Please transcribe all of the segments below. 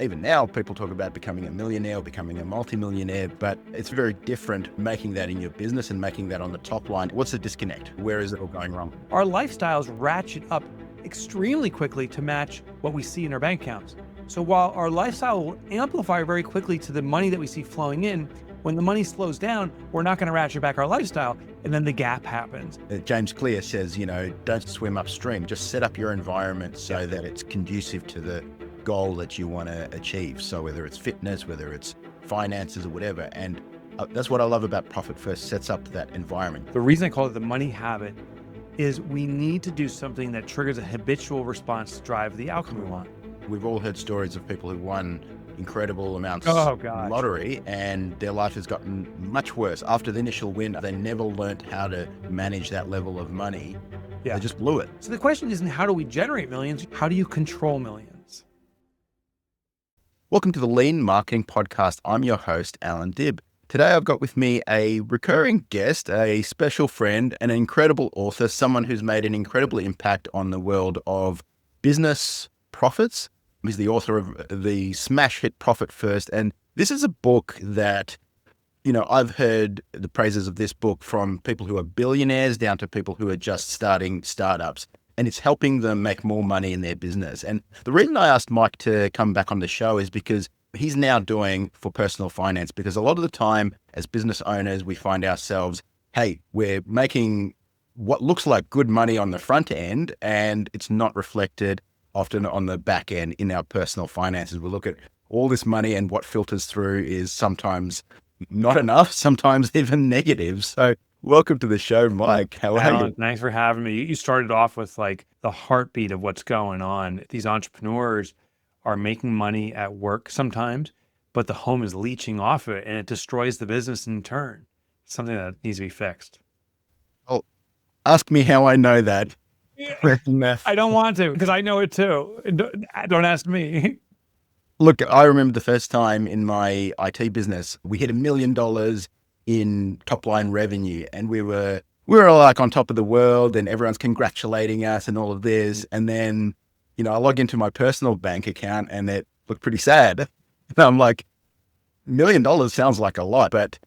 Even now, people talk about becoming a millionaire or becoming a multimillionaire, but it's very different making that in your business and making that on the top line. What's the disconnect? Where is it all going wrong? Our lifestyles ratchet up extremely quickly to match what we see in our bank accounts. So while our lifestyle will amplify very quickly to the money that we see flowing in, when the money slows down, we're not going to ratchet back our lifestyle, and then the gap happens. James Clear says, don't swim upstream. Just set up your environment so that it's conducive to the goal that you want to achieve. So whether it's fitness, whether it's finances or whatever. And that's what I love about Profit First, sets up that environment. The reason I call it the money habit is we need to do something that triggers a habitual response to drive the outcome we want. We've all heard stories of people who won incredible amounts lottery, and their life has gotten much worse. After the initial win, they never learned how to manage that level of money. They just blew it. So the question isn't how do we generate millions, how do you control millions? Welcome to the Lean Marketing Podcast. I'm your host, Allan Dibb. Today I've got with me a recurring guest, a special friend, an incredible author, someone who's made an incredible impact on the world of business profits. He's the author of the smash hit Profit First. And this is a book that, I've heard the praises of this book from people who are billionaires down to people who are just starting startups. And it's helping them make more money in their business. And the reason I asked Mike to come back on the show is because he's now doing for personal finance, because a lot of the time as business owners, we find ourselves, hey, we're making what looks like good money on the front end, and it's not reflected often on the back end in our personal finances. We look at all this money and what filters through is sometimes not enough, sometimes even negative. So welcome to the show, Mike. How are you? Thanks for having me. You started off with like the heartbeat of what's going on. These entrepreneurs are making money at work sometimes, but the home is leeching off of it and it destroys the business in turn. It's something that needs to be fixed. Oh, ask me how I know that. I don't want to because I know it too. Don't ask me. Look, I remember the first time in my IT business, we hit $1 million in top line revenue, and we were like on top of the world, and everyone's congratulating us and all of this. And then, I log into my personal bank account and it looked pretty sad. And I'm like, $1 million sounds like a lot, but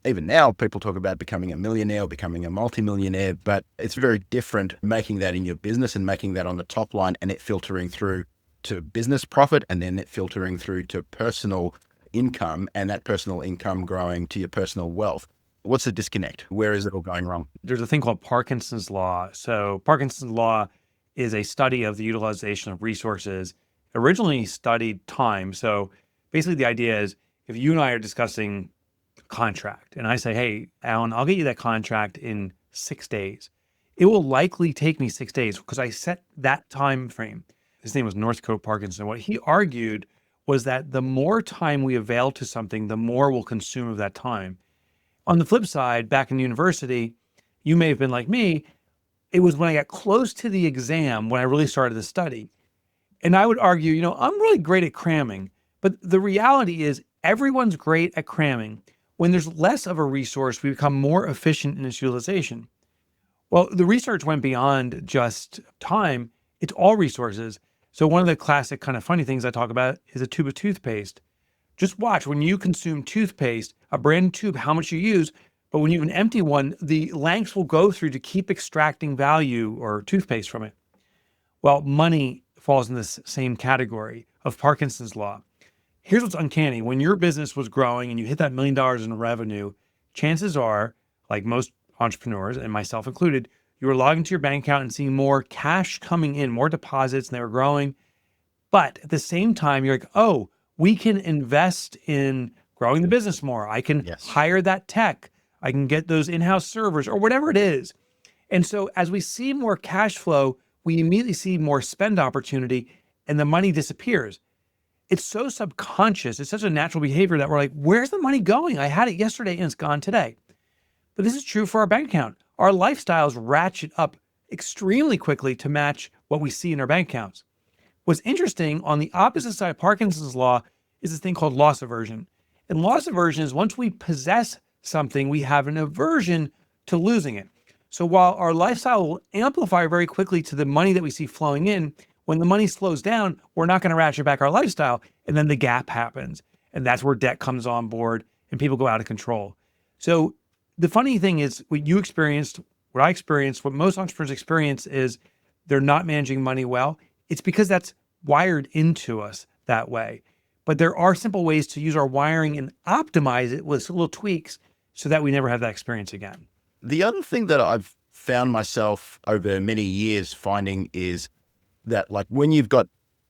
even now people talk about becoming a millionaire or becoming a multimillionaire, but it's very different making that in your business and making that on the top line and it filtering through to business profit and then it filtering through to personal income and that personal income growing to your personal wealth. What's the disconnect? Where is it all going wrong? There's a thing called Parkinson's law. So Parkinson's law is a study of the utilization of resources. Originally studied time. So basically the idea is if you and I are discussing contract and I say, hey, Allan, I'll get you that contract in 6 days. It will likely take me 6 days because I set that time frame. His name was Northcote Parkinson. What he argued was that the more time we avail to something, the more we'll consume of that time. On the flip side, back in university, you may have been like me. It was when I got close to the exam when I really started to study. And I would argue, I'm really great at cramming, but the reality is everyone's great at cramming. When there's less of a resource, we become more efficient in its utilization. Well, the research went beyond just time. It's all resources. So one of the classic kind of funny things I talk about is a tube of toothpaste. Just watch when you consume toothpaste, a brand new tube, how much you use, but when you have an empty one, the lengths will go through to keep extracting value or toothpaste from it. Well, money falls in this same category of Parkinson's law. Here's what's uncanny. When your business was growing and you hit that $1 million in revenue, chances are, like most entrepreneurs and myself included, you were logging to your bank account and seeing more cash coming in, more deposits, and they were growing. But at the same time, you're like, oh, we can invest in growing the business more. I can hire that tech. I can get those in-house servers or whatever it is. And so as we see more cash flow, we immediately see more spend opportunity and the money disappears. It's so subconscious. It's such a natural behavior that we're like, where's the money going? I had it yesterday and it's gone today. But this is true for our bank account. Our lifestyles ratchet up extremely quickly to match what we see in our bank accounts. What's interesting, on the opposite side of Parkinson's law is this thing called loss aversion. And loss aversion is once we possess something, we have an aversion to losing it. So while our lifestyle will amplify very quickly to the money that we see flowing in, when the money slows down, we're not going to ratchet back our lifestyle, And then the gap happens. And that's where debt comes on board and people go out of control. So the funny thing is what you experienced, what I experienced, what most entrepreneurs experience is they're not managing money well. It's because that's wired into us that way. But there are simple ways to use our wiring and optimize it with little tweaks so that we never have that experience again. The other thing that I've found myself over many years finding is that, like, when you've got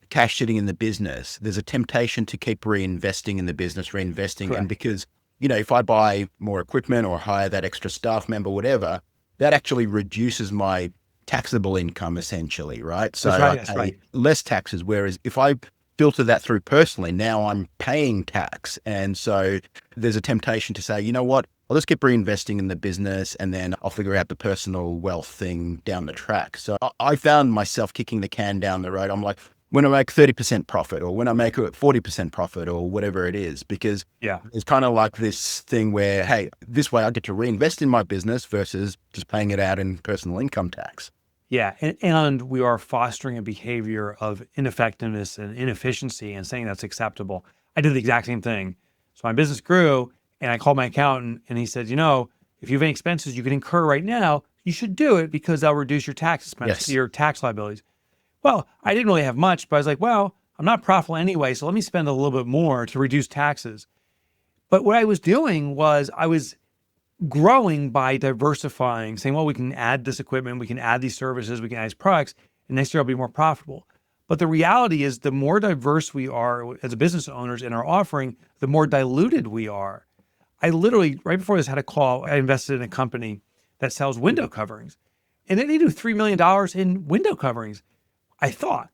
cash sitting in the business, there's a temptation to keep reinvesting in the business, reinvesting. Correct. And because, if I buy more equipment or hire that extra staff member, whatever, that actually reduces my taxable income essentially, right? So That's right. less taxes. Whereas if I filter that through personally, now I'm paying tax. And so there's a temptation to say, you know what, I'll just keep reinvesting in the business and then I'll figure out the personal wealth thing down the track. So I found myself kicking the can down the road. I'm like, when I make 30% profit or when I make 40% profit or whatever it is, because it's kind of like this thing where, hey, this way I get to reinvest in my business versus just paying it out in personal income tax. Yeah. And we are fostering a behavior of ineffectiveness and inefficiency and saying that's acceptable. I did the exact same thing. So my business grew and I called my accountant and he said, if you have any expenses you can incur right now, you should do it because they'll reduce your tax expenses, your tax liabilities. Well, I didn't really have much, but I was like, well, I'm not profitable anyway, so let me spend a little bit more to reduce taxes. But what I was doing was I was growing by diversifying, saying, well, we can add this equipment, we can add these services, we can add these products, and next year I'll be more profitable. But the reality is the more diverse we are as business owners in our offering, the more diluted we are. I literally, right before this, had a call. I invested in a company that sells window coverings, and they do $3 million in window coverings. I thought,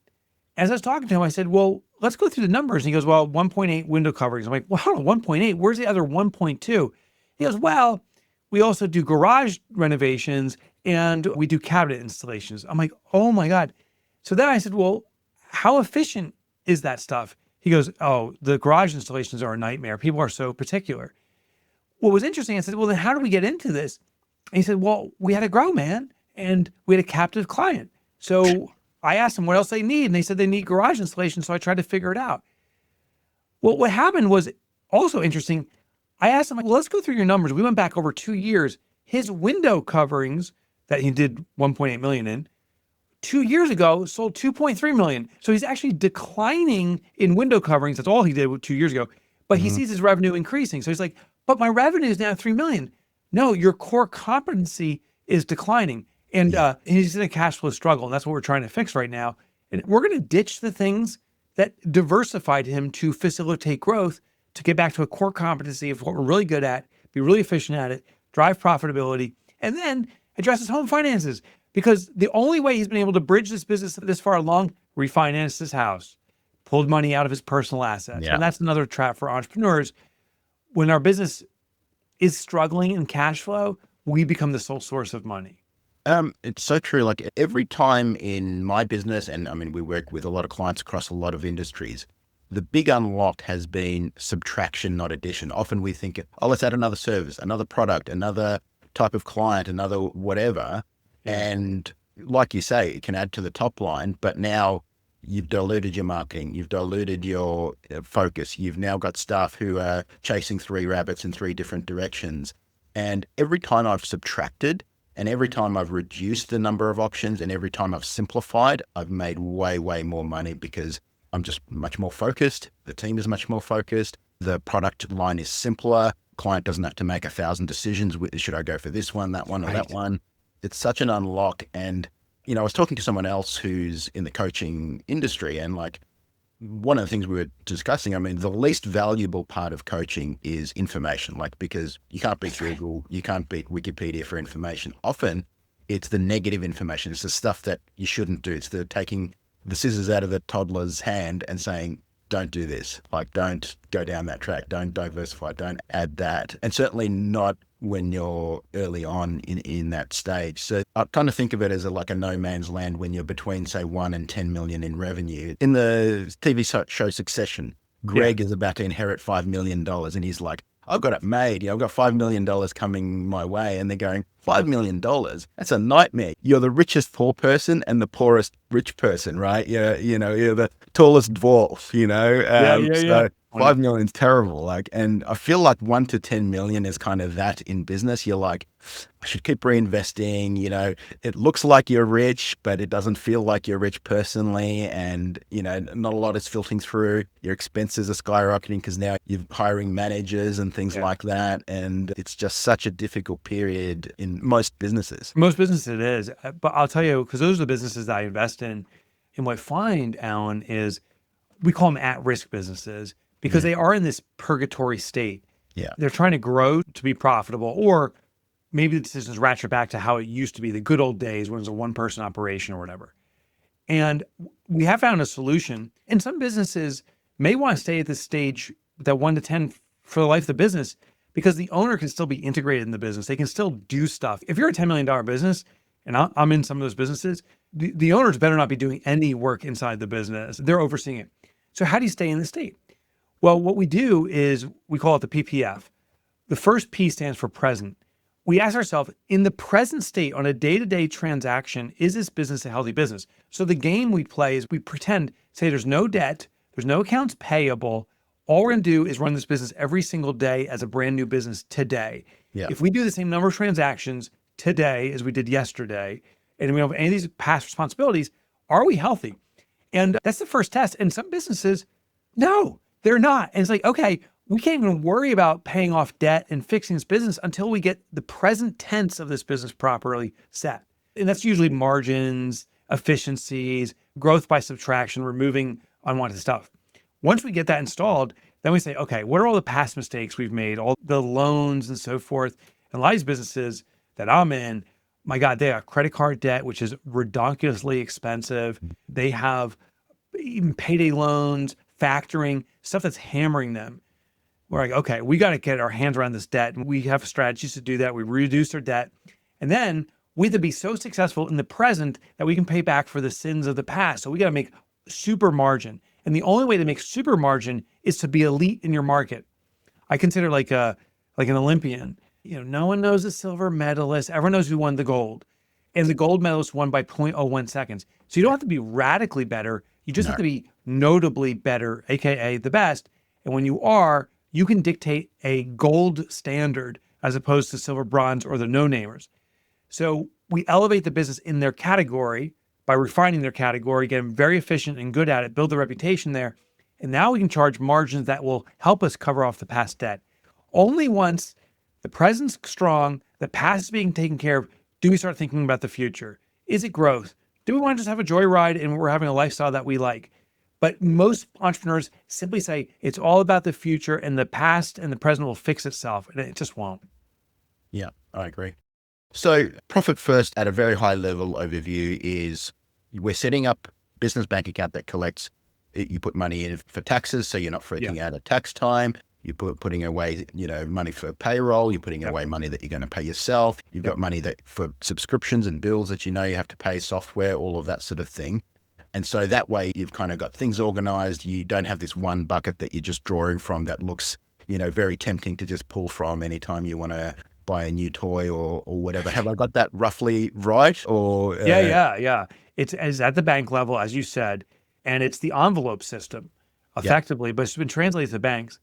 as I was talking to him, I said, well, let's go through the numbers. And he goes, well, 1.8 window coverings. I'm like, well, hold on, 1.8, where's the other 1.2? He goes, well, we also do garage renovations and we do cabinet installations. I'm like, oh my God. So then I said, well, how efficient is that stuff? He goes, oh, the garage installations are a nightmare. People are so particular. What was interesting, I said, well, then how do we get into this? And he said, well, we had to grow, man. And we had a captive client. So I asked them what else they need. And they said they need garage installation. So I tried to figure it out. Well, what happened was also interesting. I asked him, well, let's go through your numbers. We went back over 2 years. His window coverings that he did 1.8 million in 2 years ago sold 2.3 million. So he's actually declining in window coverings. That's all he did 2 years ago. But he sees his revenue increasing. So he's like, but my revenue is now 3 million. No, your core competency is declining. And he's in a cash flow struggle. And that's what we're trying to fix right now. And we're going to ditch the things that diversified him to facilitate growth, to get back to a core competency of what we're really good at, be really efficient at it, drive profitability, and then address his home finances. Because the only way he's been able to bridge this business this far along, refinanced his house, pulled money out of his personal assets. Yeah. And that's another trap for entrepreneurs. When our business is struggling in cash flow, we become the sole source of money. It's so true. Like every time in my business, and I mean, we work with a lot of clients across a lot of industries, the big unlock has been subtraction, not addition. Often we think, oh, let's add another service, another product, another type of client, another whatever. And like you say, it can add to the top line, but now you've diluted your marketing, you've diluted your focus. You've now got staff who are chasing 3 rabbits in 3 different directions. And every time I've subtracted, and every time I've reduced the number of options, and every time I've simplified, I've made way, way more money because I'm just much more focused. The team is much more focused. The product line is simpler. Client doesn't have to make 1,000 decisions. Should I go for this one, that one, or that one? It's such an unlock. And, I was talking to someone else who's in the coaching industry, and like one of the things we were discussing, I mean, the least valuable part of coaching is information, because you can't beat Google, you can't beat Wikipedia for information. Often it's the negative information. It's the stuff that you shouldn't do. It's the taking the scissors out of the toddler's hand and saying, don't do this. Don't go down that track. Don't diversify. Don't add that. And certainly not when you're early on in that stage. So I kind of think of it as like a no man's land when you're between, say, 1 and 10 million in revenue. In the TV show Succession, Greg is about to inherit $5 million and he's like, I've got it made. I've got $5 million coming my way. And they're going, $5 million, that's a nightmare. You're the richest poor person and the poorest rich person, right? You're the tallest dwarf, Yeah, yeah, yeah. so 5 million is terrible. Like, and I feel like 1 to 10 million is kind of that in business. You're like, I should keep reinvesting. It looks like you're rich, but it doesn't feel like you're rich personally. And, not a lot is filtering through. Your expenses are skyrocketing because now you're hiring managers and things Yeah. like that. And it's just such a difficult period in most businesses. Most businesses it is, but I'll tell you, because those are the businesses that I invest in. And what I find, Alan, is we call them at-risk businesses because Yeah. they are in this purgatory state. Yeah. They're trying to grow to be profitable, or maybe the decisions ratchet back to how it used to be, the good old days when it was a one-person operation or whatever. And we have found a solution. And some businesses may want to stay at this stage, that 1 to 10 for the life of the business, because the owner can still be integrated in the business. They can still do stuff. If you're a $10 million business, and I'm in some of those businesses, the owners better not be doing any work inside the business. They're overseeing it. So how do you stay in the state? Well, what we do is we call it the PPF. The first P stands for present. We ask ourselves, in the present state on a day-to-day transaction, is this business a healthy business? So the game we play is we pretend, say there's no debt, there's no accounts payable. All we're going to do is run this business every single day as a brand new business today. Yeah. If we do the same number of transactions today as we did yesterday, and we don't have any of these past responsibilities, are we healthy? And that's the first test. And some businesses, no, they're not. And it's like, okay, we can't even worry about paying off debt and fixing this business until we get the present tense of this business properly set. And that's usually margins, efficiencies, growth by subtraction, removing unwanted stuff. Once we get that installed, then we say, okay, what are all the past mistakes we've made, all the loans and so forth? And a lot of these businesses that I'm in, my God, they have credit card debt, which is ridiculously expensive. They have even payday loans, factoring, stuff that's hammering them. We're like, okay, we got to get our hands around this debt. And we have strategies to do that. We reduce our debt. And then we have to be so successful in the present that we can pay back for the sins of the past. So we got to make super margin. And the only way to make super margin is to be elite in your market. I consider like an Olympian. No one knows the silver medalist. Everyone knows who won the gold. And the gold medalist won by 0.01 seconds. So you don't have to be radically better. You just have to be notably better, AKA the best. And when you are, you can dictate a gold standard as opposed to silver, bronze, or the no-namers. So we elevate the business in their category by refining their category, get them very efficient and good at it, build the reputation there. And now we can charge margins that will help us cover off the past debt. Only once the present's strong, the past is being taken care of, do we start thinking about the future? Is it growth? Do we want to just have a joyride and we're having a lifestyle that we like? But most entrepreneurs simply say it's all about the future and the past and the present will fix itself. And it just won't. Yeah, I agree. So profit first at a very high level overview is we're setting up business bank account that collects, you put money in for taxes. So you're not freaking out at tax time. You're putting away, money for payroll. You're putting away money that you're going to pay yourself. You've got money that for subscriptions and bills that you have to pay, software, all of that sort of thing. And so that way you've kind of got things organized. You don't have this one bucket that you're just drawing from that looks, very tempting to just pull from anytime you want to buy a new toy or whatever. Have I got that roughly right? Or Yeah. It's at the bank level, as you said, and it's the envelope system effectively, but it's been translated to banks.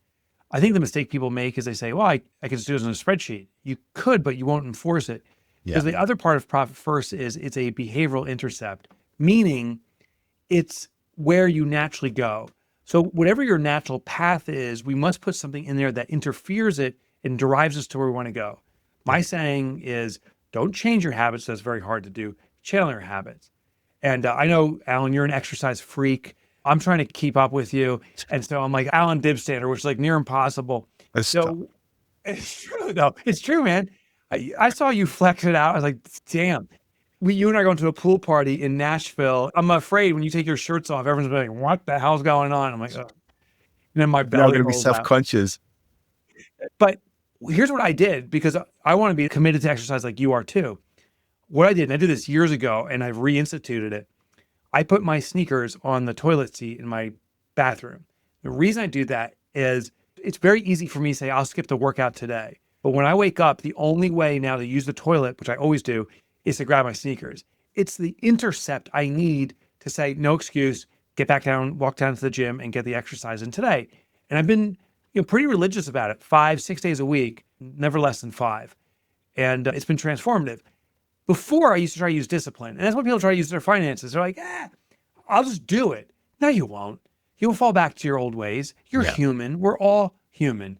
I think the mistake people make is they say, well, I can just do this on a spreadsheet. You could, but you won't enforce it. Because the other part of profit first is it's a behavioral intercept, meaning it's where you naturally go. So whatever your natural path is, we must put something in there that interferes it and drives us to where we want to go. My saying is, don't change your habits. That's very hard to do. Channel your habits. And I know, Allan, you're an exercise freak. I'm trying to keep up with you. And so I'm like Allan Dib standard, which is like near impossible. So it's true though. It's true, man. I saw you flex it out. I was like, damn. You and I are going to a pool party in Nashville. I'm afraid when you take your shirts off, everyone's like, what the hell's going on? I'm like, oh. And then my belly now I'm going to be rolls out. self-conscious. But here's what I did, because I want to be committed to exercise like you are too. What I did, and I did this years ago, and I've reinstituted it. I put my sneakers on the toilet seat in my bathroom. The reason I do that is it's very easy for me to say, I'll skip the workout today. But when I wake up, the only way now to use the toilet, which I always do, is to grab my sneakers. It's the intercept I need to say, no excuse, get back down, walk down to the gym and get the exercise in today. And I've been, pretty religious about it, 5, 6 days a week, never less than 5. And it's been transformative. Before, I used to try to use discipline. And that's what people try to use their finances. They're like, I'll just do it. No, you won't. You'll fall back to your old ways. You're human. We're all human.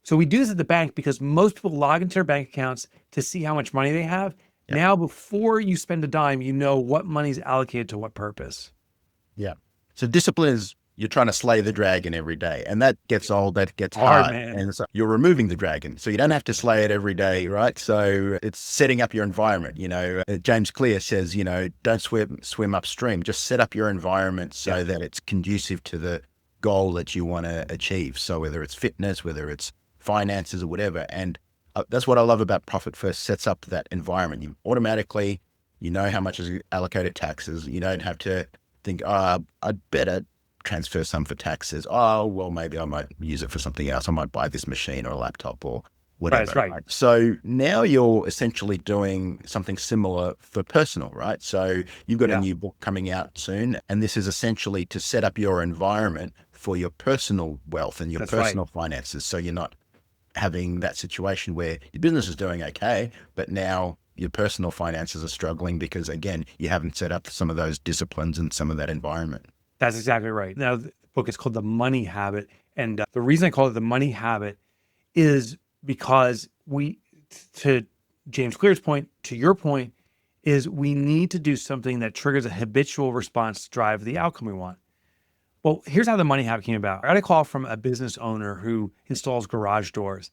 So we do this at the bank because most people log into their bank accounts to see how much money they have. Yeah. Now, before you spend a dime, you know what money is allocated to what purpose. Yeah. So discipline is you're trying to slay the dragon every day, and that gets old, that gets hard, man. And so you're removing the dragon. So you don't have to slay it every day, right? So it's setting up your environment. James Clear says, don't swim upstream, just set up your environment so that it's conducive to the goal that you want to achieve. So whether it's fitness, whether it's finances or whatever. And that's what I love about Profit First, sets up that environment. You automatically, how much is allocated taxes. You don't have to think, I'd better transfer some for taxes. Oh, well, maybe I might use it for something else. I might buy this machine or a laptop or whatever. Right. So now you're essentially doing something similar for personal, right? So you've got a new book coming out soon, and this is essentially to set up your environment for your personal wealth and your personal finances. So you're not having that situation where your business is doing okay, but now your personal finances are struggling because, again, you haven't set up some of those disciplines and some of that environment. That's exactly right. Now, the book is called The Money Habit. And the reason I call it The Money Habit is because to James Clear's point, to your point, is we need to do something that triggers a habitual response to drive the outcome we want. Well, here's how The Money Habit came about. I got a call from a business owner who installs garage doors.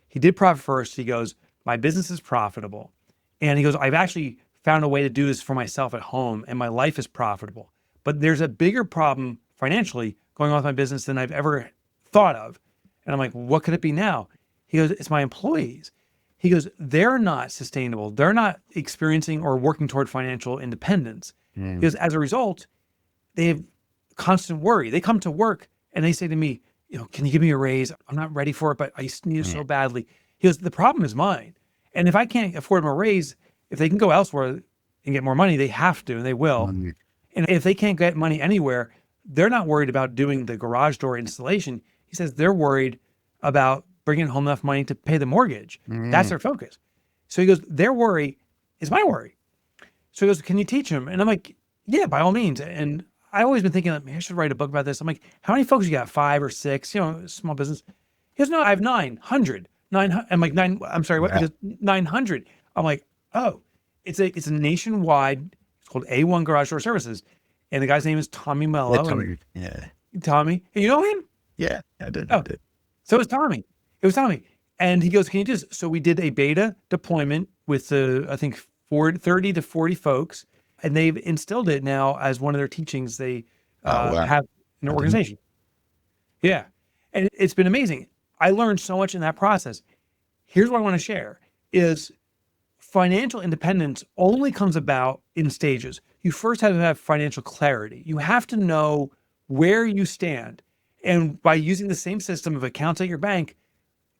He did Profit First. He goes, my business is profitable. And he goes, I've actually found a way to do this for myself at home, and my life is profitable. But there's a bigger problem financially going on with my business than I've ever thought of. And I'm like, what could it be now? He goes, it's my employees. He goes, they're not sustainable. They're not experiencing or working toward financial independence. Because as a result, they have constant worry. They come to work and they say to me, can you give me a raise? I'm not ready for it, but I need it so badly. He goes, the problem is mine. And if I can't afford them a raise, if they can go elsewhere and get more money, they have to, and they will. And if they can't get money anywhere, they're not worried about doing the garage door installation. He says they're worried about bringing home enough money to pay the mortgage. That's their focus. So he goes, their worry is my worry. So he goes, can you teach them? And I'm like, yeah, by all means. And I've always been thinking, I should write a book about this. I'm like, how many folks you got? 5 or 6, small business. He goes, no, I have 900. 900. I'm like, I'm sorry, what? Yeah. 900. I'm like, oh, it's a nationwide, it's called A1 Garage Door Services. And the guy's name is Tommy Mello. Tommy. And you know him? Yeah, I did. So it was Tommy. And he goes, can you just, so we did a beta deployment with, I think, 30 to 40 folks. And they've instilled it now as one of their teachings they have in their organization. Yeah. And it's been amazing. I learned so much in that process. Here's what I want to share is financial independence only comes about in stages. You first have to have financial clarity. You have to know where you stand. And by using the same system of accounts at your bank,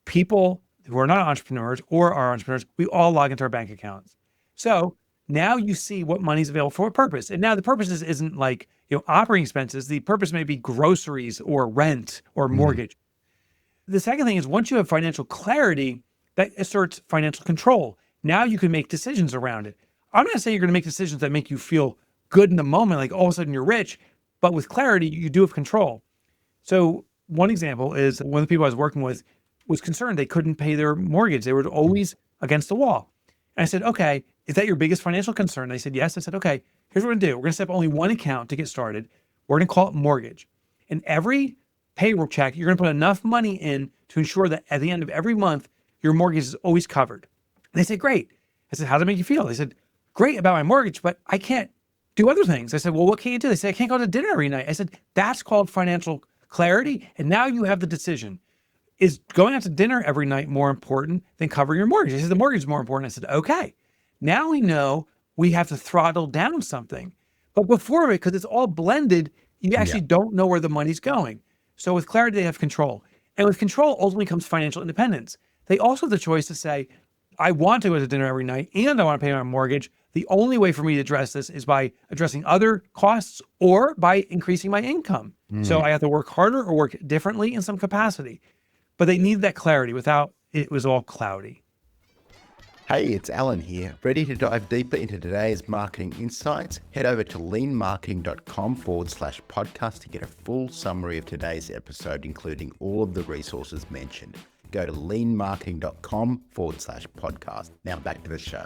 people who are not entrepreneurs or are entrepreneurs, we all log into our bank accounts. So now you see what money's available for, what purpose. And now the purpose isn't like, operating expenses. The purpose may be groceries or rent or mortgage. The second thing is once you have financial clarity, that asserts financial control. Now you can make decisions around it. I'm not saying you're going to make decisions that make you feel good in the moment, like all of a sudden you're rich, but with clarity, you do have control. So one example is one of the people I was working with was concerned they couldn't pay their mortgage. They were always against the wall. And I said, okay, is that your biggest financial concern? They said, yes. I said, okay, here's what we're going to do. We're going to set up only one account to get started. We're going to call it mortgage. And every payroll check, you're going to put enough money in to ensure that at the end of every month, your mortgage is always covered. And they said, great. I said, how does it make you feel? They said, great about my mortgage, but I can't do other things. I said, well, what can you do? They said, I can't go to dinner every night. I said, that's called financial clarity. And now you have the decision. Is going out to dinner every night more important than covering your mortgage? They said, the mortgage is more important. I said, okay. Now we know we have to throttle down something. But before it, because it's all blended, you actually don't know where the money's going. So with clarity, they have control. And with control ultimately comes financial independence. they also have the choice to say, I want to go to dinner every night and I want to pay my mortgage. The only way for me to address this is by addressing other costs or by increasing my income. So I have to work harder or work differently in some capacity. But they need that clarity without it was all cloudy. Hey, it's Allan here. Ready to dive deeper into today's marketing insights? Head over to leanmarketing.com/podcast to get a full summary of today's episode, including all of the resources mentioned. Go to leanmarketing.com/podcast. Now back to the show.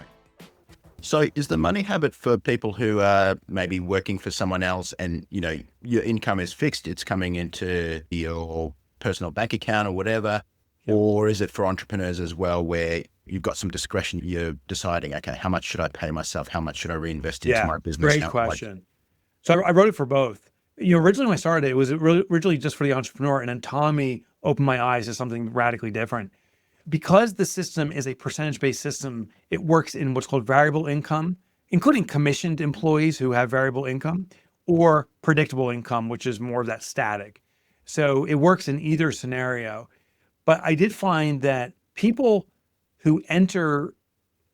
So is the money habit for people who are maybe working for someone else and, your income is fixed, it's coming into your personal bank account or whatever, or is it for entrepreneurs as well where you've got some discretion, you're deciding, okay, how much should I pay myself? How much should I reinvest into my business? Great question. So I wrote it for both. Originally when I started, it was originally just for the entrepreneur, and then Tommy opened my eyes to something radically different. Because the system is a percentage-based system, it works in what's called variable income, including commissioned employees who have variable income, or predictable income, which is more of that static. So it works in either scenario. But I did find that people who enter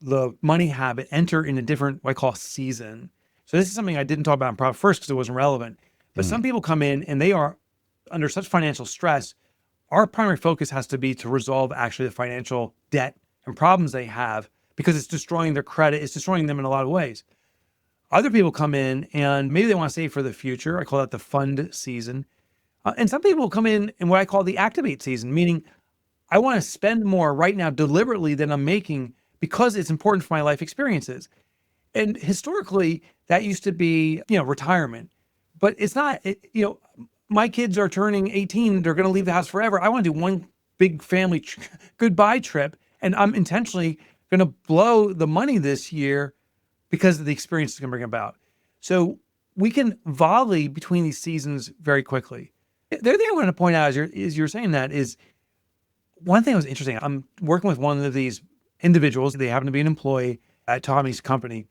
the money habit enter in a different, what I call season. So this is something I didn't talk about in Profit First because it wasn't relevant. But some people come in and they are under such financial stress. Our primary focus has to be to resolve actually the financial debt and problems they have because it's destroying their credit. It's destroying them in a lot of ways. Other people come in and maybe they want to save for the future. I call that the fund season. And some people come in what I call the activate season, meaning I want to spend more right now deliberately than I'm making because it's important for my life experiences. And historically, that used to be, retirement. But it's not, my kids are turning 18. They're going to leave the house forever. I want to do one big family goodbye trip. And I'm intentionally going to blow the money this year because of the experience it's going to bring about. So we can volley between these seasons very quickly. The other thing I want to point out as you're saying that is, one thing that was interesting. I'm working with one of these individuals. They happen to be an employee at Tommy's company.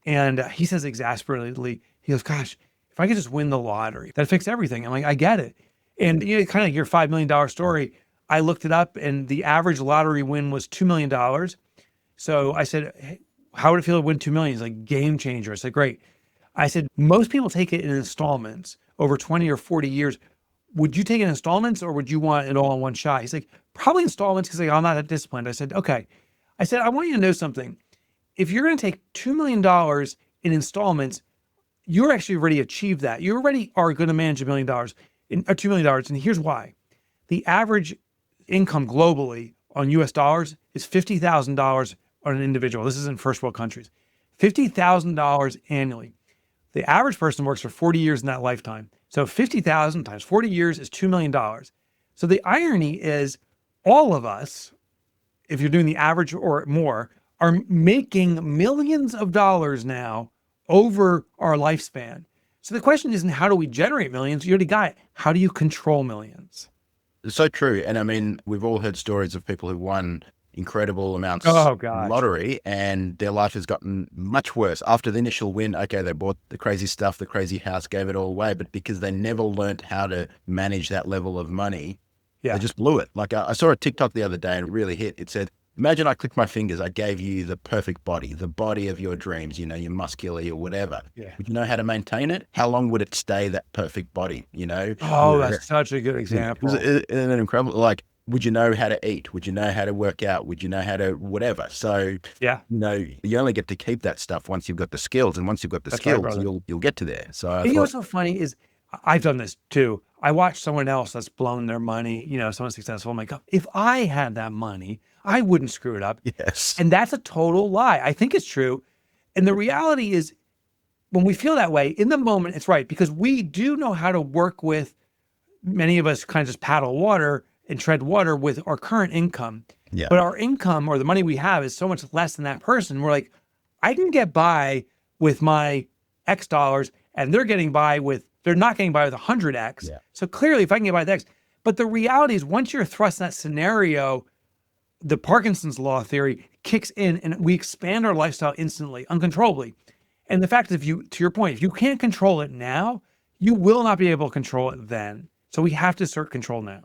And he says exasperatedly, he goes, gosh, if I could just win the lottery, that'd fix everything. I'm like, I get it. And kind of like your $5 million story, I looked it up and the average lottery win was $2 million. So I said, hey, how would it feel to win 2 million? He's like, game changer. I said, great. I said, most people take it in installments over 20 or 40 years. Would you take it in installments or would you want it all in one shot? He's like, probably installments because I'm not that disciplined. I said, okay. I said, I want you to know something. If you're going to take $2 million in installments, you're actually already achieved that. You already are going to manage $1 million or $2 million. And here's why. The average income globally on US dollars is $50,000 on an individual. This is in first world countries. $50,000 annually. The average person works for 40 years in that lifetime. So 50,000 times 40 years is $2 million. So the irony is all of us, if you're doing the average or more, are making millions of dollars now over our lifespan. So the question isn't how do we generate millions? You already got it. How do you control millions? It's so true. And I mean, we've all heard stories of people who won incredible amounts lottery and their life has gotten much worse. After the initial win, okay, they bought the crazy stuff, the crazy house, gave it all away, but because they never learned how to manage that level of money, they just blew it. Like I saw a TikTok the other day and it really hit. It said, imagine I clicked my fingers, I gave you the perfect body, the body of your dreams, you're muscular or whatever. Yeah. Would you know how to maintain it? How long would it stay that perfect body, Oh, that's such a good example. Isn't it incredible? Like, would you know how to eat? Would you know how to work out? Would you know how to whatever? So, you only get to keep that stuff once you've got the skills. And once you've got the skills, you'll get to there. So what's so funny is I've done this too. I watch someone else that's blown their money, someone successful. I'm like, if I had that money, I wouldn't screw it up. Yes. And that's a total lie. I think it's true. And the reality is when we feel that way in the moment, it's right because we do know how to work with many of us kind of just paddle water and tread water with our current income. Yeah. But our income or the money we have is so much less than that person. We're like, I can get by with my X dollars and they're not getting by with 100X. Yeah. So clearly if I can get by with X, but the reality is once you're thrust in that scenario, the Parkinson's law theory kicks in and we expand our lifestyle instantly, uncontrollably. And the fact is, to your point, if you can't control it now, you will not be able to control it then. So we have to assert control now.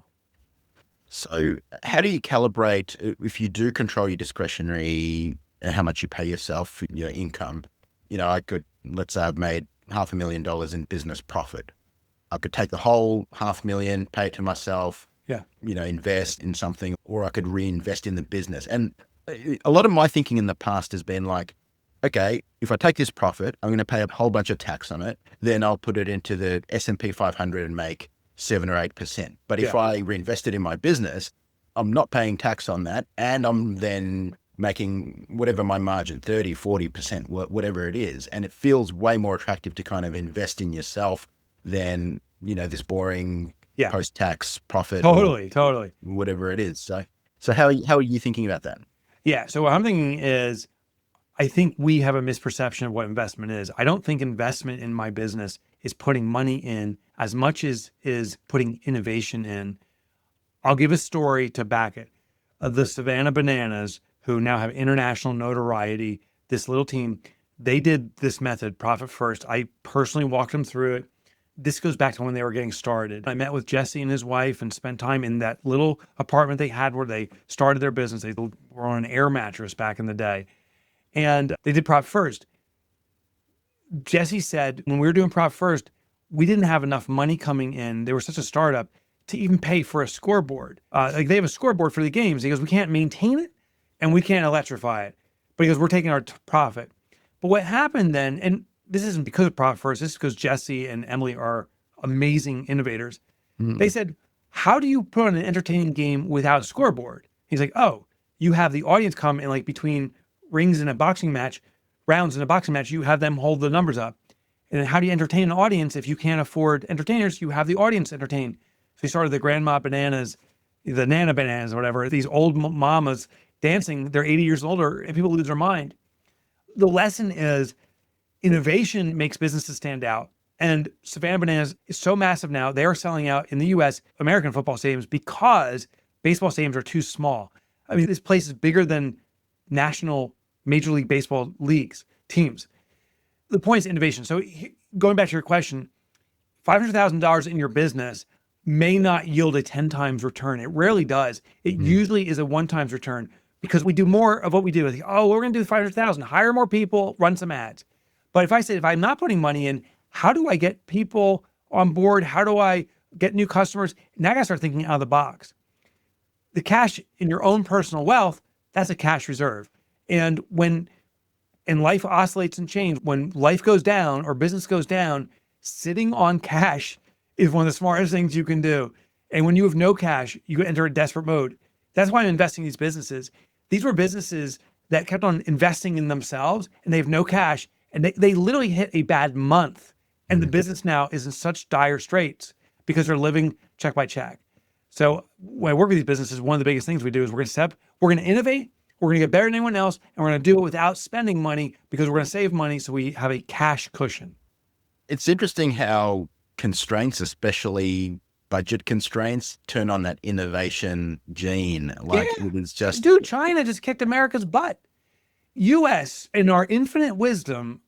So how do you calibrate if you do control your discretionary and how much you pay yourself, your income? I could, let's say I've made $500,000 in business profit. I could take the whole 500,000, pay it to myself, Yeah. invest in something, or I could reinvest in the business. And a lot of my thinking in the past has been like, okay, if I take this profit, I'm going to pay a whole bunch of tax on it. Then I'll put it into the S&P 500 and make 7 or 8%. But if Yeah. I reinvest it in my business, I'm not paying tax on that. And I'm then making whatever my margin, 30, 40%, whatever it is. And it feels way more attractive to kind of invest in yourself than, this boring Yeah. post-tax profit Totally. whatever it is. So how are you thinking about that? Yeah. So what I'm thinking is, I think we have a misperception of what investment is. I don't think investment in my business is putting money in as much as is putting innovation in. I'll give a story to back it. The Savannah Bananas, who now have international notoriety, this little team, they did this method, profit first. I personally walked them through it. This goes back to when they were getting started. I met with Jesse and his wife and spent time in that little apartment they had where they started their business. They were on an air mattress back in the day. And they did profit first. Jesse said, when we were doing profit first, we didn't have enough money coming in. They were such a startup to even pay for a scoreboard. Like they have a scoreboard for the games. He goes, we can't maintain it and we can't electrify it. But he goes, we're taking our profit. But what happened then, and this isn't because of profit first, this is because Jesse and Emily are amazing innovators. They said, how do you put on an entertaining game without a scoreboard? He's like, oh, you have the audience come in like between rings in a boxing match, rounds in a boxing match, you have them hold the numbers up. And then how do you entertain an audience if you can't afford entertainers? You have the audience entertain. So he started the Grandma Bananas, the Nana Bananas, or whatever, these old mamas dancing. They're 80 years older and people lose their mind. The lesson is innovation makes businesses stand out. And Savannah Bananas is so massive now, they are selling out in the US, American football stadiums, because baseball stadiums are too small. I mean, this place is bigger than national Major League Baseball leagues, teams. The point is innovation. So going back to your question, $500,000 in your business may not yield a 10 times return. It rarely does. It usually is a 1 times return because we do more of what we do. Like, oh, we're going to do 500,000, hire more people, run some ads. But if I say, if I'm not putting money in, how do I get people on board? How do I get new customers? Now I got to start thinking out of the box. The cash in your own personal wealth, that's a cash reserve. And life oscillates and changes, when life goes down or business goes down, sitting on cash is one of the smartest things you can do. And when you have no cash, you enter a desperate mode. That's why I'm investing in these businesses. These were businesses that kept on investing in themselves and they have no cash. And they literally hit a bad month. And the business now is in such dire straits because they're living check by check. So when I work with these businesses, one of the biggest things we do is we're going to innovate, we're going to get better than anyone else, and we're going to do it without spending money because we're going to save money so we have a cash cushion. It's interesting how constraints, especially budget constraints, turn on that innovation gene. Like it is just... Dude, China just kicked America's butt. US, in our infinite wisdom,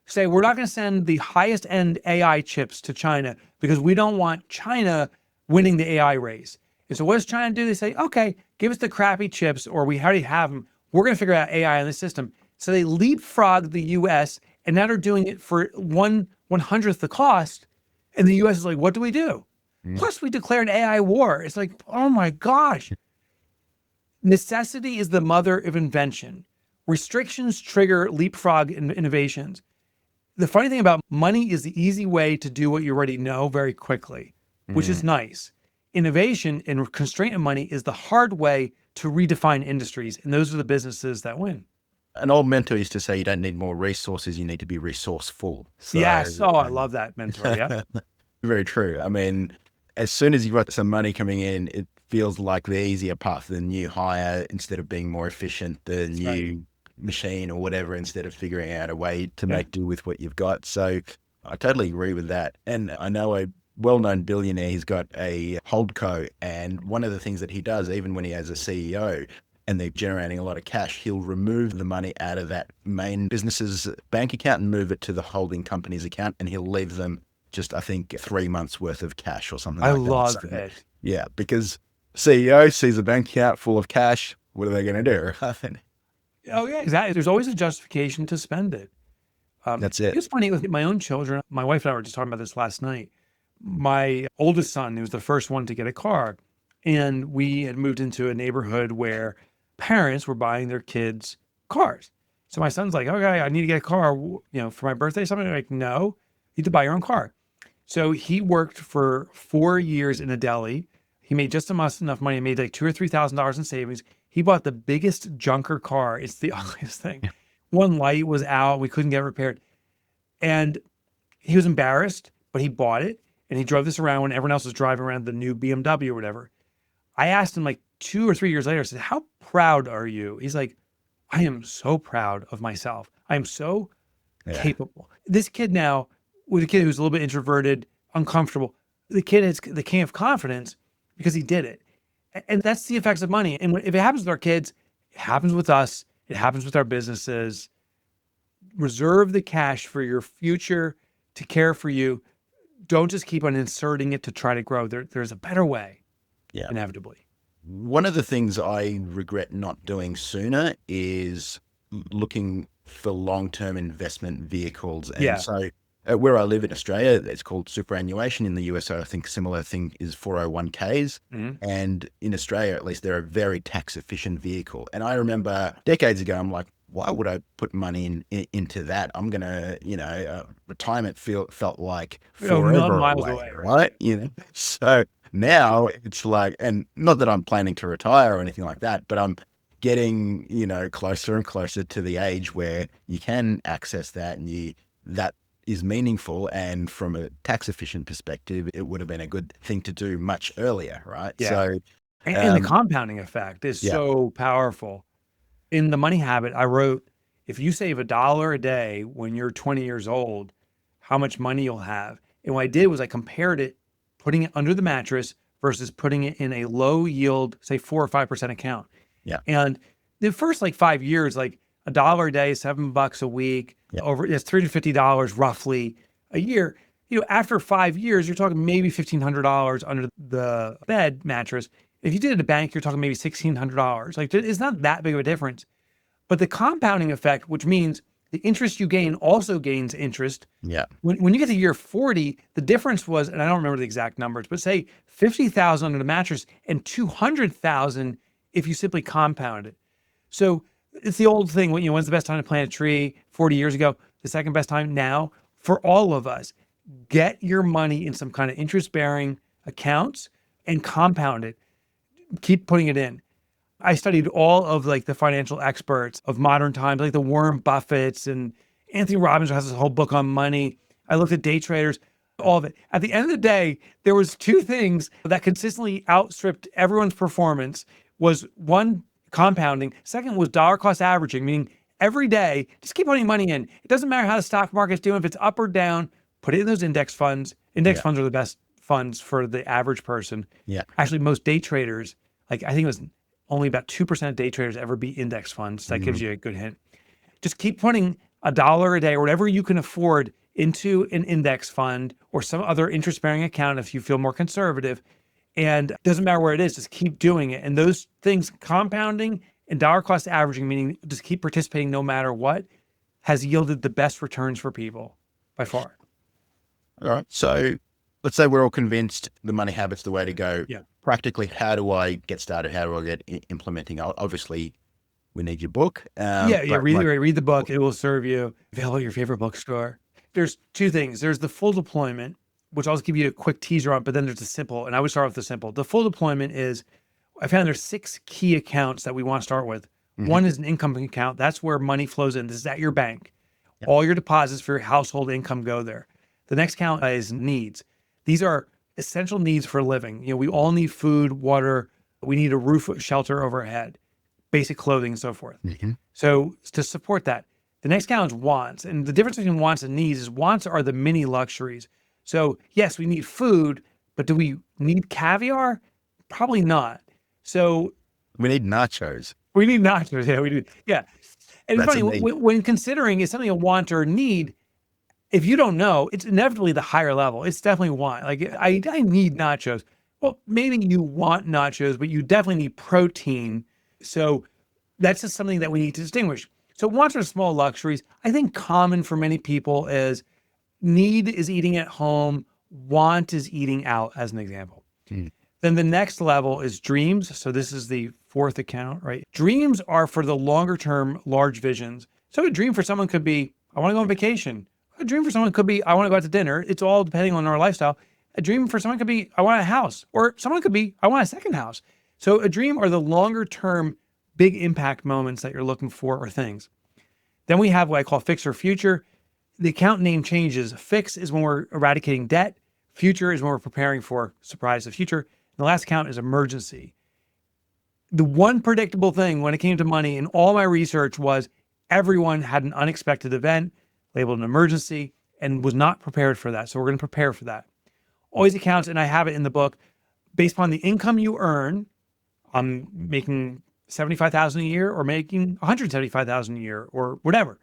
say we're not going to send the highest end AI chips to China because we don't want China winning the AI race. And so what does China do? They say, okay, give us the crappy chips, or we already have them. We're going to figure out AI in the system. So they leapfrog the US, and now they're doing it for 1/100th the cost. And the US is like, what do we do? Plus we declared AI war. It's like, oh my gosh. Necessity is the mother of invention. Restrictions trigger leapfrog innovations. The funny thing about money is the easy way to do what you already know very quickly, which is nice. Innovation and constraint of money is the hard way to redefine industries. And those are the businesses that win. An old mentor used to say, you don't need more resources, you need to be resourceful. So, yes. Oh, I love that mentor. Yeah. Very true. I mean, as soon as you've got some money coming in, it feels like the easier path, the new hire, instead of being more efficient, the new machine or whatever, instead of figuring out a way to make do with what you've got. So I totally agree with that. And I know a well-known billionaire, he's got a holdco, and one of the things that he does, even when he has a CEO and they're generating a lot of cash, he'll remove the money out of that main business's bank account and move it to the holding company's account, and he'll leave them just, I think, 3 months worth of cash or something like that. I love it. Yeah, because CEO sees a bank account full of cash. What are they going to do? Oh yeah, exactly. There's always a justification to spend it. That's it. It's funny with my own children. My wife and I were just talking about this last night. My oldest son, who was the first one to get a car, and we had moved into a neighborhood where parents were buying their kids cars. So my son's like, okay, I need to get a car, for my birthday, something. I'm like, no, you need to buy your own car. So he worked for 4 years in a deli. He made just enough money. He made like $2,000 or $3,000 in savings. He bought the biggest junker car. It's the ugliest thing. One light was out. We couldn't get it repaired. And he was embarrassed, but he bought it and he drove this around when everyone else was driving around the new BMW or whatever. I asked him like 2 or 3 years later, I said, how proud are you? He's like, I am so proud of myself. I am so capable. This kid now, with a kid who's a little bit introverted, uncomfortable, the kid is the king of confidence because he did it. And that's the effects of money. And if it happens with our kids, it happens with us. It happens with our businesses. Reserve the cash for your future to care for you. Don't just keep on inserting it to try to grow. There's a better way, inevitably. One of the things I regret not doing sooner is looking for long-term investment vehicles. And so where I live in Australia, it's called superannuation. In the US, I think similar thing is 401ks. And in Australia, at least, they're a very tax efficient vehicle. And I remember decades ago, I'm like, why would I put money into that? I'm going to, retirement felt like forever miles away, right? So now it's like, and not that I'm planning to retire or anything like that, but I'm getting, closer and closer to the age where you can access that and that is meaningful. And from a tax efficient perspective, it would have been a good thing to do much earlier, right? Yeah. So, and the compounding effect is so powerful. In The Money Habit, I wrote, if you save $1 a day when you're 20 years old, how much money you'll have. And what I did was I compared it, putting it under the mattress versus putting it in a low yield, say 4 or 5% account. Yeah. And the first 5 years, like $1 a day, $7 a week, it's $350 roughly a year. After 5 years, you're talking maybe $1,500 under the bed mattress. If you did it at a bank, you're talking maybe $1,600. It's not that big of a difference. But the compounding effect, which means the interest you gain also gains interest. Yeah. When you get to year 40, the difference was, and I don't remember the exact numbers, but say 50,000 under the mattress and 200,000 if you simply compound it. So it's the old thing, when's the best time to plant a tree? 40 years ago. The second best time now. For all of us, get your money in some kind of interest-bearing accounts and compound it. Keep putting it in. I studied all of the financial experts of modern times, like the Warren Buffetts, and Anthony Robbins has this whole book on money. I looked at day traders, all of it. At the end of the day, there was 2 things that consistently outstripped everyone's performance. Was one, compounding. Second was dollar cost averaging, meaning every day, just keep putting money in. It doesn't matter how the stock market's doing. If it's up or down, put it in those index funds. Index funds are the best funds for the average person. Yeah. Actually, most day traders, I think it was only about 2% of day traders ever beat index funds. That gives you a good hint. Just keep putting $1 a day or whatever you can afford into an index fund or some other interest-bearing account if you feel more conservative. And it doesn't matter where it is, just keep doing it. And those things, compounding and dollar cost averaging, meaning just keep participating no matter what, has yielded the best returns for people by far. All right. So let's say we're all convinced the money habit's the way to go. Yeah. Practically, how do I get started? How do I get implementing? Obviously, we need your book. Read the book. It will serve you. Available at your favorite bookstore. There's 2 things. There's the full deployment, which I'll just give you a quick teaser on, but then there's the simple, and I would start with the simple. The full deployment is, I found there's 6 key accounts that we want to start with. One is an income account. That's where money flows in. This is at your bank. Yep. All your deposits for your household income go there. The next account is needs. These are essential needs for living. We all need food, water. We need a roof, shelter over our head, basic clothing, and so forth. So to support that, the next account is wants. And the difference between wants and needs is wants are the mini luxuries. So yes, we need food, but do we need caviar? Probably not. So we need nachos. We need nachos. Yeah, we do. Yeah. And it's funny, when considering is something a want or need, if you don't know, it's inevitably the higher level. It's definitely want. I need nachos. Well, maybe you want nachos, but you definitely need protein. So that's just something that we need to distinguish. So wants are small luxuries. I think common for many people is need is eating at home, want is eating out, as an example. Mm. Then the next level is dreams. So this is the fourth account, right? Dreams are for the longer term, large visions. So a dream for someone could be, I want to go on vacation. A dream for someone could be, I want to go out to dinner. It's all depending on our lifestyle. A dream for someone could be, I want a house. Or someone could be, I want a second house. So a dream are the longer term, big impact moments that you're looking for or things. Then we have what I call fix or future. The account name changes. Fix is when we're eradicating debt. Future is when we're preparing for surprise the future. And the last account is emergency. The one predictable thing when it came to money in all my research was everyone had an unexpected event labeled an emergency and was not prepared for that. So we're going to prepare for that. All these accounts, and I have it in the book, based upon the income you earn. I'm making $75,000 a year or making $175,000 a year or whatever.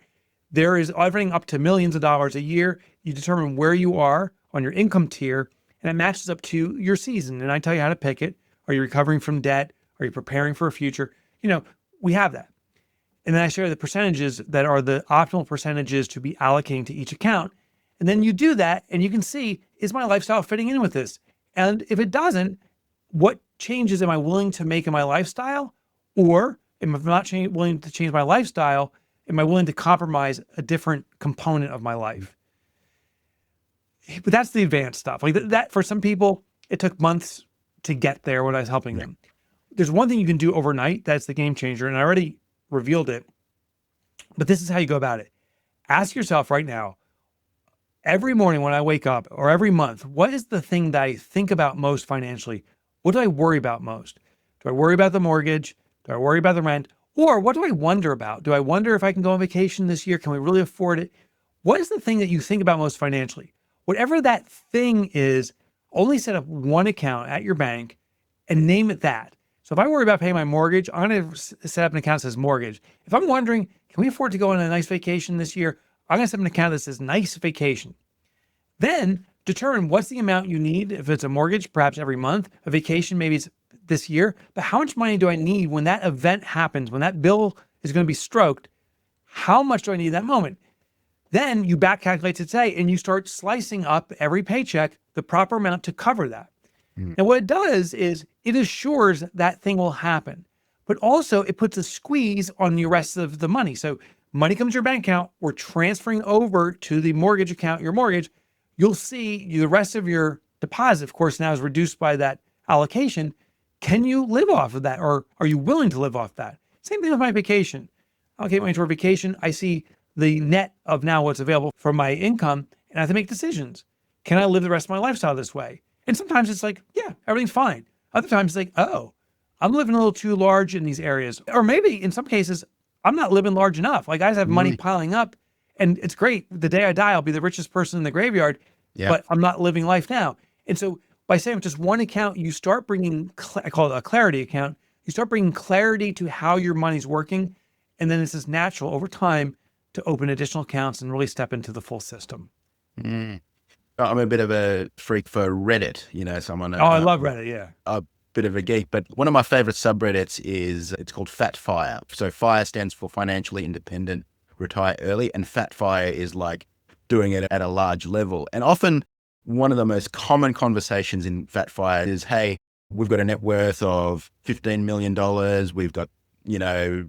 There is everything up to millions of dollars a year. You determine where you are on your income tier, and it matches up to your season. And I tell you how to pick it. Are you recovering from debt? Are you preparing for a future? We have that. And then I share the percentages that are the optimal percentages to be allocating to each account. And then you do that and you can see, is my lifestyle fitting in with this? And if it doesn't, what changes am I willing to make in my lifestyle? Or if I'm not willing to change my lifestyle, am I willing to compromise a different component of my life? But that's the advanced stuff. Like that for some people, it took months to get there when I was helping them. There's one thing you can do overnight that's the game changer, and I already revealed it, but this is how you go about it. Ask yourself right now, every morning when I wake up or every month, what is the thing that I think about most financially? What do I worry about most? Do I worry about the mortgage? Do I worry about the rent? Or what do I wonder about? Do I wonder if I can go on vacation this year? Can we really afford it? What is the thing that you think about most financially? Whatever that thing is, only set up one account at your bank and name it that. So if I worry about paying my mortgage, I'm going to set up an account that says mortgage. If I'm wondering, can we afford to go on a nice vacation this year? I'm going to set up an account that says nice vacation. Then determine what's the amount you need. If it's a mortgage, perhaps every month, a vacation, maybe it's this year, but how much money do I need when that event happens, when that bill is going to be stroked? How much do I need that moment? Then you back calculate today and you start slicing up every paycheck, the proper amount to cover that. And what it does is it assures that thing will happen, but also it puts a squeeze on the rest of the money. So money comes to your bank account, we're transferring over to the mortgage account, your mortgage. You'll see the rest of your deposit, of course, now is reduced by that allocation. Can you live off of that? Or are you willing to live off that? Same thing with my vacation. I allocate money toward vacation. I see the net of now what's available from my income, and I have to make decisions. Can I live the rest of my lifestyle this way? And sometimes it's like, yeah, everything's fine. Other times it's like, oh, I'm living a little too large in these areas. Or maybe in some cases, I'm not living large enough. Like I just have money piling up and it's great. The day I die, I'll be the richest person in the graveyard, but I'm not living life now. And so by saying just one account, you start bringing, I call it a clarity account. You start bringing clarity to how your money's working. And then it's just natural over time to open additional accounts and really step into the full system. I'm a bit of a freak for Reddit, someone. I love Reddit. Yeah. A bit of a geek, but one of my favorite subreddits it's called Fat Fire. So FIRE stands for financially independent, retire early. And Fat Fire is like doing it at a large level. And often one of the most common conversations in Fat Fire is, hey, we've got a net worth of $15 million. We've got,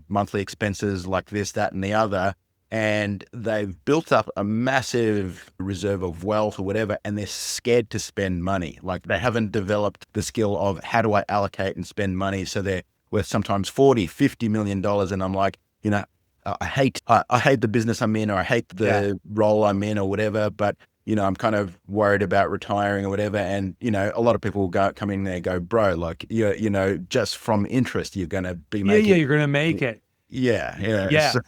monthly expenses like this, that, and the other. And they've built up a massive reserve of wealth or whatever, and they're scared to spend money. Like they haven't developed the skill of how do I allocate and spend money. So they're worth sometimes $40, $50 million. And I'm like, I hate the business I'm in, or I hate the role I'm in or whatever, but I'm kind of worried about retiring or whatever. And, a lot of people will come in there and go, bro, like, just from interest, you're going to be making. Yeah, you're going to make it. Yeah. So,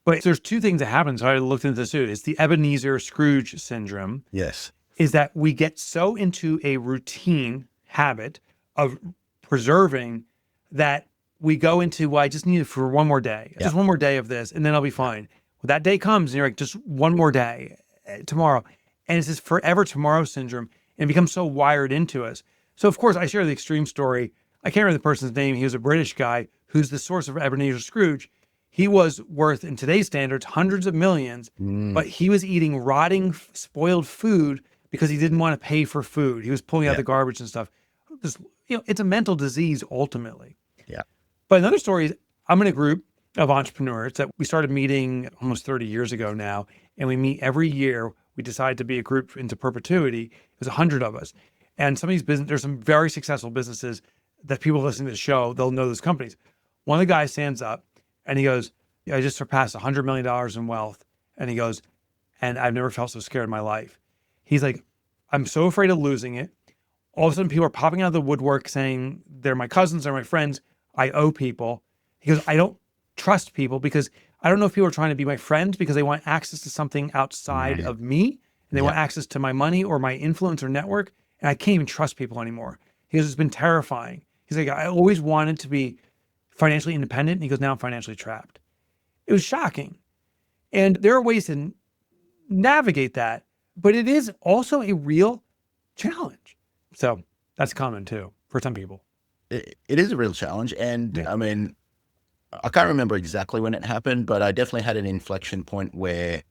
but there's two things that happen. So I looked into this too. It's the Ebenezer Scrooge syndrome. Yes. Is that we get so into a routine habit of preserving that we go into, well, I just need it for one more day. Just one more day of this, and then I'll be fine. Well, that day comes and you're like, just one more day tomorrow. And it's this forever tomorrow syndrome, and it becomes so wired into us. So of course I share the extreme story. I can't remember the person's name. He was a British guy who's the source of Ebenezer Scrooge. He was worth, in today's standards, hundreds of millions, Mm, but he was eating rotting, spoiled food because he didn't want to pay for food. He was pulling out yeah, the garbage and stuff. This, it's a mental disease ultimately. yeah. But another story is I'm in a group of entrepreneurs that we started meeting almost 30 years ago now, and we meet every year. We decided to be a group into perpetuity. It was 100 of us. And some of these business, there's some very successful businesses that people listening to the show, they'll know those companies. One of the guys stands up and he goes, "Yeah, I just surpassed $100 million in wealth." And he goes, "And I've never felt so scared in my life." He's like, "I'm so afraid of losing it. All of a sudden people are popping out of the woodwork saying they're my cousins, they're my friends. I owe people." He goes, "I don't trust people because I don't know if people are trying to be my friends because they want access to something outside Mm, of me and they yeah. want access to my money or my influence or network. And I can't even trust people anymore." He goes, "It's been terrifying." He's like, "I always wanted to be financially independent." And he goes, "Now I'm financially trapped." It was shocking. And there are ways to navigate that, but it is also a real challenge. So that's common too for some people. It is a real challenge. And Yeah. I mean, I can't remember exactly when it happened, but I definitely had an inflection point where,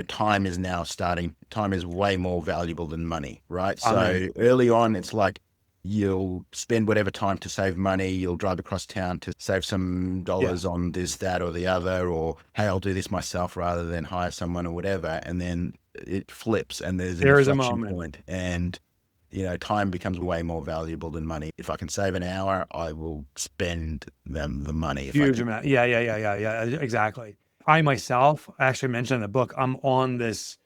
time is now starting, time is way more valuable than money, right? Amen. So early on, it's like you'll spend whatever time to save money, you'll drive across town to save some Yeah. dollars on this, that, or the other, or hey, I'll do this myself rather than hire someone or whatever. And then it flips and there's an There is a inflection moment. point and time becomes way more valuable than money. If I can save an hour, I will spend the money. If I Huge can, amount. Yeah. Exactly. I myself, I actually mentioned in the book, I'm on this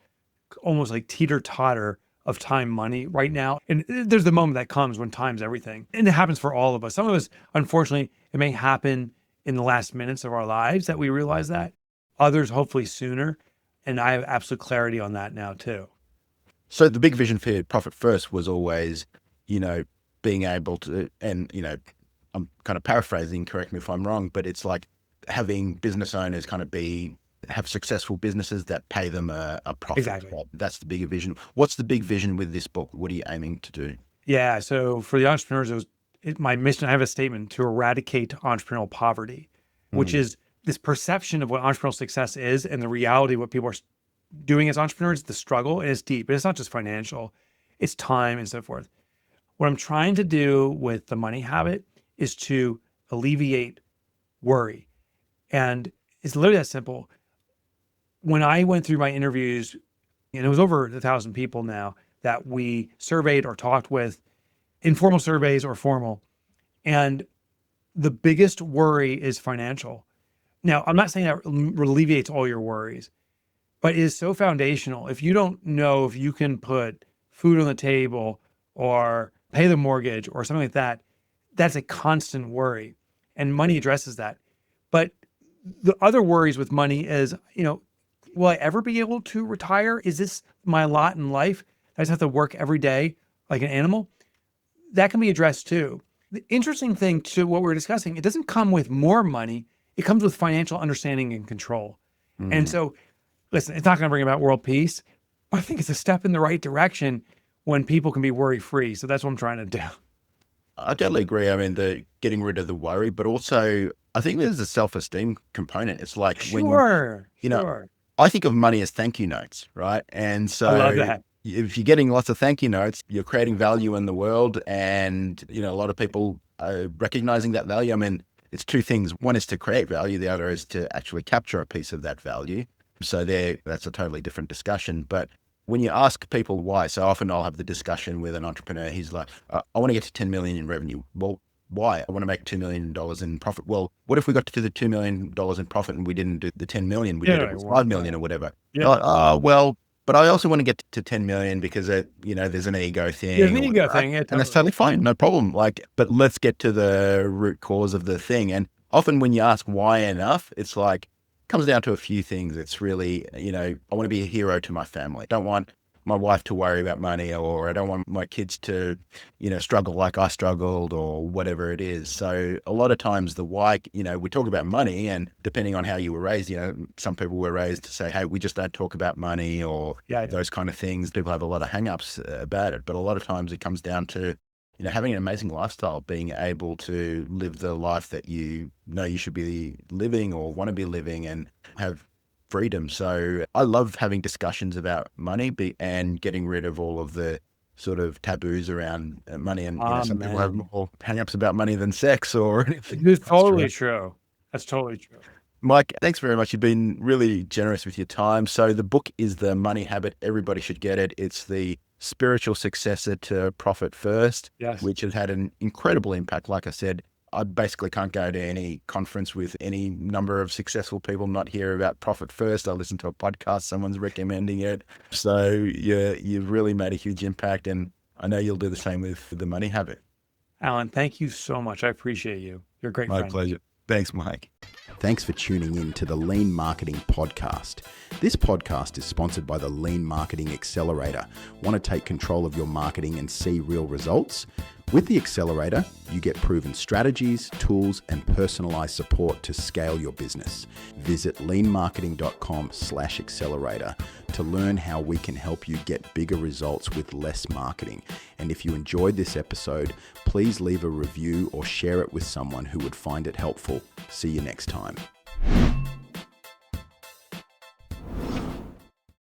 almost like teeter totter of time money right now. And there's the moment that comes when time's everything. And it happens for all of us. Some of us, unfortunately, it may happen in the last minutes of our lives that we realize that. Others, hopefully sooner. And I have absolute clarity on that now too. so the big vision for Profit First was always, you know, being able to, and I'm kind of paraphrasing, correct me if I'm wrong, but it's like having business owners kind of have successful businesses that pay them a profit. Exactly. Right? That's the bigger vision. What's the big vision with this book? What are you aiming to do? Yeah. So for the entrepreneurs, my mission. I have a statement to eradicate entrepreneurial poverty, which Mm, is this perception of what entrepreneurial success is and the reality of what people are doing as entrepreneurs, the struggle, and it's deep. It's not just financial, it's time and so forth. What I'm trying to do with the money habit is to alleviate worry. And it's literally that simple. When I went through my interviews, and it was over 1,000 people now that we surveyed or talked with, informal surveys or formal. And the biggest worry is financial. Now, I'm not saying that alleviates all your worries, but it is so foundational. If you don't know if you can put food on the table or pay the mortgage or something like that, that's a constant worry. And money addresses that. But the other worries with money is, will I ever be able to retire? Is this my lot in life? I just have to work every day like an animal. That can be addressed too. The interesting thing to what we're discussing, it doesn't come with more money. It comes with financial understanding and control. And mm. so, listen, it's not going to bring about world peace, but I think it's a step in the right direction when people can be worry free. So that's what I'm trying to do. I totally agree. I mean, the getting rid of the worry, but also I think there's a self-esteem component. It's like when, Sure, you know, sure. I think of money as thank you notes, right? And I love so that. if you're getting lots of thank you notes, you're creating value in the world. And, a lot of people are recognizing that value. I mean, it's two things. One is to create value. The other is to actually capture a piece of that value. So that's a totally different discussion. But when you ask people why, so often I'll have the discussion with an entrepreneur. He's like, I want to get to 10 million in revenue. Well, why? I want to make $2 million in profit. Well, what if we got to the $2 million in profit and we didn't do the 10 million? We did it Yeah, with well, 5 million or whatever. yeah. They're like, oh, well, but I also want to get to 10 million because there's an ego There's thing an or ego whatever. Right? thing. Yeah, And that's totally. totally fine. No problem. But let's get to the root cause of the thing. And often when you ask why enough, it's like, comes down to a few things. It's really, I want to be a hero to my family. I don't want my wife to worry about money, or I don't want my kids to, struggle like I struggled or whatever it is. So a lot of times the why, we talk about money, and depending on how you were raised, some people were raised to say, hey, we just don't talk about money or Yeah, those kind of things. People have a lot of hangups about it. But a lot of times it comes down to having an amazing lifestyle, being able to live the life that you know you should be living or want to be living and have freedom. So I love having discussions about money and getting rid of all of the sort of taboos around money. And, some people have Amen. more hang-ups about money than sex or anything. It's That's true. totally true. That's totally true. Mike, thanks very much. You've been really generous with your time. So the book is The Money Habit. Everybody should get it. It's the spiritual successor to Profit First, Yes. which has had an incredible impact. Like I said, I basically can't go to any conference with any number of successful people not hear about Profit First. I listen to a podcast, someone's recommending it. So you've really made a huge impact, and I know you'll do the same with The Money Habit. Allan, thank you so much. I appreciate you. You're a great My friend. pleasure. Thanks, Mike. Thanks for tuning in to the Lean Marketing Podcast. This podcast is sponsored by the Lean Marketing Accelerator. Want to take control of your marketing and see real results? With the Accelerator, you get proven strategies, tools, and personalized support to scale your business. Visit leanmarketing.com/accelerator to learn how we can help you get bigger results with less marketing. And if you enjoyed this episode, please leave a review or share it with someone who would find it helpful. See you next time.